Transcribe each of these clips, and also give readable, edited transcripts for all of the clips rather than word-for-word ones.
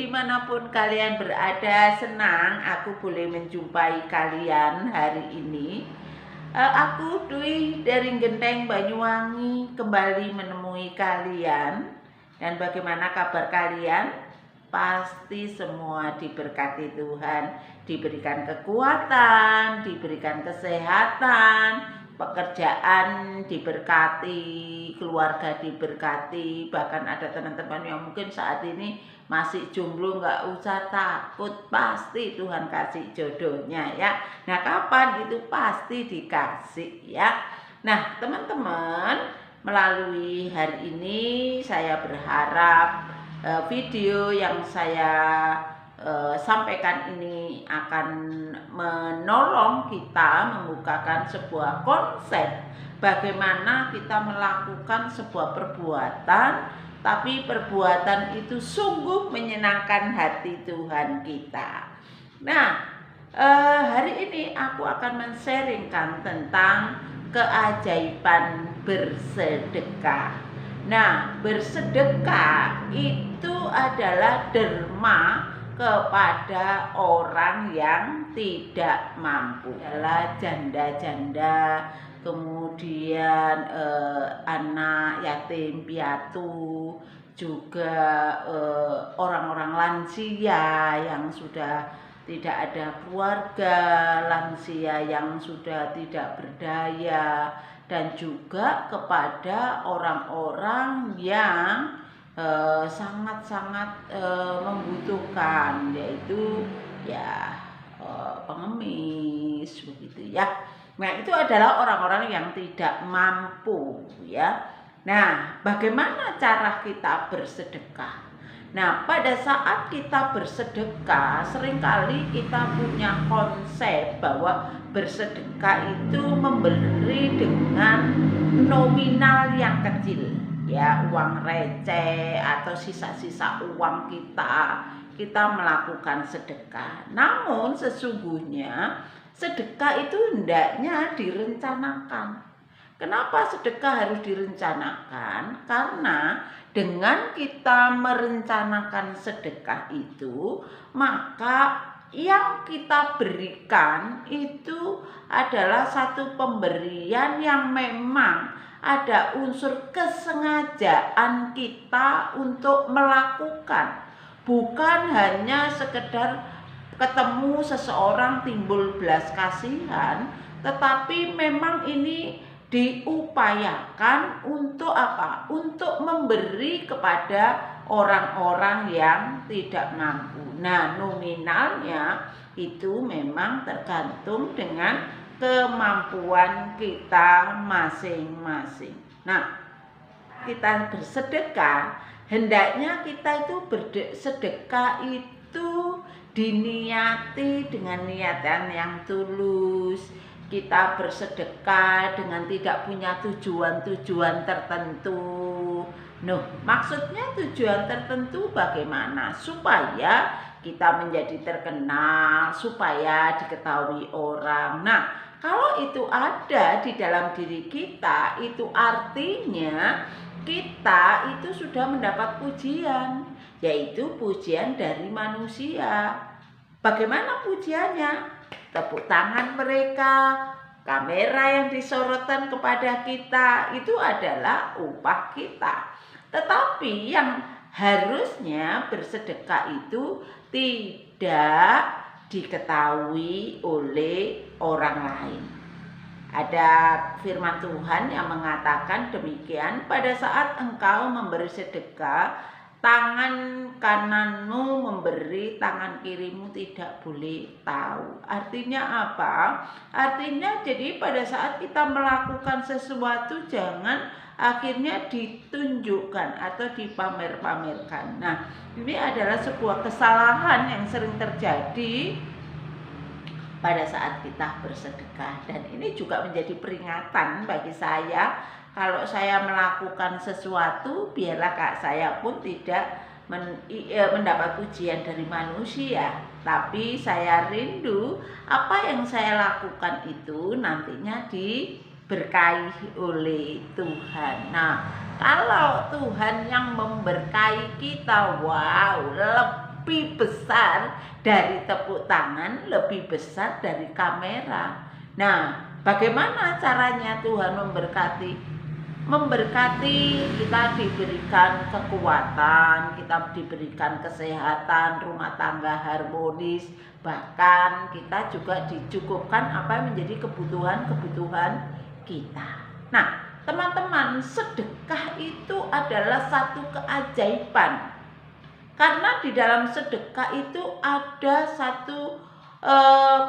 dimanapun kalian berada, senang aku boleh menjumpai kalian hari ini. Aku Dwi dari Genteng Banyuwangi kembali menemui kalian. Dan bagaimana kabar kalian? Pasti semua diberkati Tuhan, diberikan kekuatan, diberikan kesehatan, pekerjaan diberkati, keluarga diberkati. Bahkan ada teman-teman yang mungkin saat ini masih jomblo, nggak usah takut, pasti Tuhan kasih jodohnya ya. Nah, kapan itu pasti dikasih ya. Nah, teman-teman, melalui hari ini saya berharap video yang saya sampaikan ini akan menolong kita membukakan sebuah konsep bagaimana kita melakukan sebuah perbuatan, tapi perbuatan itu sungguh menyenangkan hati Tuhan kita. Nah, hari ini aku akan men-sharingkan tentang keajaiban bersedekah. Nah, bersedekah itu adalah derma kepada orang yang tidak mampu, adalah janda-janda, kemudian anak yatim piatu, juga orang-orang lansia yang sudah tidak ada keluarga, lansia yang sudah tidak berdaya, dan juga kepada orang-orang yang sangat-sangat membutuhkan, yaitu ya pengemis begitu ya. Nah, itu adalah orang-orang yang tidak mampu ya. Nah, bagaimana cara kita bersedekah? Nah, pada saat kita bersedekah, seringkali kita punya konsep bahwa bersedekah itu memberi dengan nominal yang kecil, ya, uang receh atau sisa-sisa uang kita melakukan sedekah. Namun sesungguhnya sedekah itu hendaknya direncanakan. Kenapa sedekah harus direncanakan? Karena dengan kita merencanakan sedekah itu, maka yang kita berikan itu adalah satu pemberian yang memang ada unsur kesengajaan kita untuk melakukan. Bukan hanya sekedar ketemu seseorang timbul belas kasihan, tetapi memang ini diupayakan untuk apa? Untuk memberi kepada orang-orang yang tidak mampu. Nah, nominalnya itu memang tergantung dengan kemampuan kita masing-masing. Nah, kita bersedekah, hendaknya kita itu bersedekah itu diniati dengan niatan yang tulus. Kita bersedekah dengan tidak punya tujuan-tujuan tertentu. Noh, maksudnya tujuan tertentu bagaimana? Supaya kita menjadi terkenal, supaya diketahui orang. Nah, kalau itu ada di dalam diri kita, itu artinya kita itu sudah mendapat pujian, yaitu pujian dari manusia. Bagaimana pujiannya? Tepuk tangan mereka, kamera yang disorotkan kepada kita, itu adalah upah kita. Tetapi yang harusnya bersedekah itu tidak diketahui oleh orang lain. Ada firman Tuhan yang mengatakan demikian, pada saat engkau memberi sedekah, tangan kananmu memberi, tangan kirimu tidak boleh tahu. Artinya apa? Artinya jadi pada saat kita melakukan sesuatu jangan akhirnya ditunjukkan atau dipamer-pamerkan. Nah, ini adalah sebuah kesalahan yang sering terjadi pada saat kita bersedekah. Dan ini juga menjadi peringatan bagi saya. Kalau saya melakukan sesuatu, biarlah saya pun tidak mendapat pujian dari manusia, tapi saya rindu apa yang saya lakukan itu nantinya diberkahi oleh Tuhan. Nah, kalau Tuhan yang memberkahi kita, wow, lebih besar dari tepuk tangan, lebih besar dari kamera. Nah, bagaimana caranya Tuhan memberkati? Memberkati, kita diberikan kekuatan, kita diberikan kesehatan, rumah tangga harmonis, bahkan kita juga dicukupkan apa yang menjadi kebutuhan-kebutuhan kita. Nah, teman-teman, sedekah itu adalah satu keajaiban. Karena di dalam sedekah itu ada satu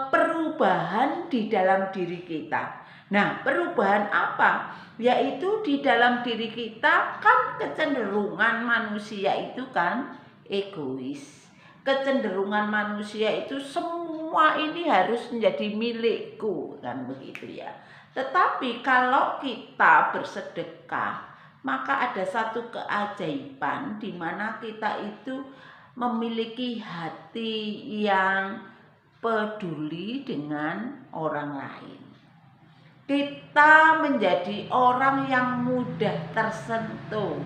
perubahan di dalam diri kita. Nah, perubahan apa? Yaitu di dalam diri kita kan kecenderungan manusia itu kan egois. Kecenderungan manusia itu semua ini harus menjadi milikku, kan begitu ya. Tetapi kalau kita bersedekah, maka ada satu keajaiban di mana kita itu memiliki hati yang peduli dengan orang lain. Kita menjadi orang yang mudah tersentuh.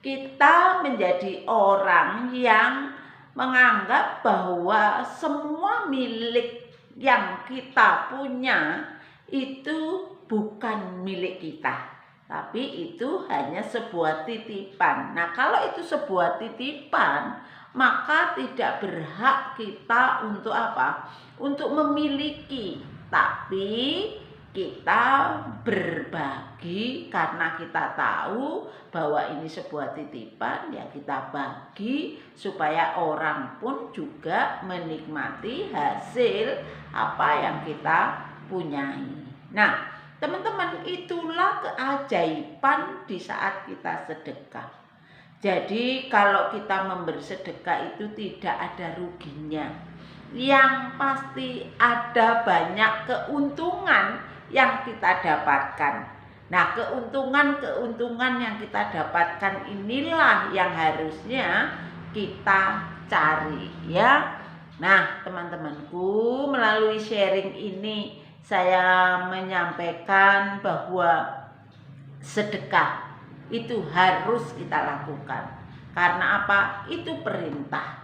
Kita menjadi orang yang menganggap bahwa semua milik yang kita punya itu bukan milik kita, tapi itu hanya sebuah titipan. Nah, kalau itu sebuah titipan, maka tidak berhak kita untuk apa? Untuk memiliki, tapi kita berbagi karena kita tahu bahwa ini sebuah titipan, ya kita bagi supaya orang pun juga menikmati hasil apa yang kita punyai. Nah, teman-teman, itulah keajaiban di saat kita sedekah. Jadi kalau kita memberi sedekah itu tidak ada ruginya. Yang pasti ada banyak keuntungan yang kita dapatkan. Nah, keuntungan yang kita dapatkan inilah yang harusnya kita cari ya. Nah, teman-temanku, melalui sharing ini saya menyampaikan bahwa sedekah itu harus kita lakukan. Karena apa? Itu perintah.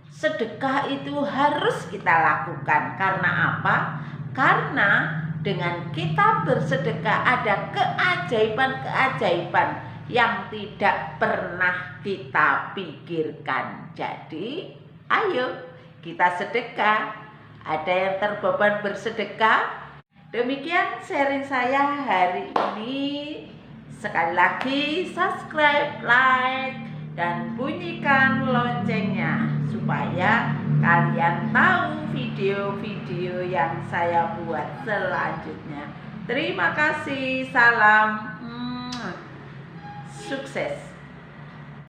Sedekah itu harus kita lakukan. Karena apa? Karena dengan kita bersedekah ada keajaiban-keajaiban yang tidak pernah kita pikirkan. Jadi, ayo kita sedekah. Ada yang terbeban bersedekah? Demikian sharing saya hari ini. Sekali lagi subscribe, like, dan bunyikan loncengnya supaya kalian tahu video-video yang saya buat selanjutnya. Terima kasih, salam sukses.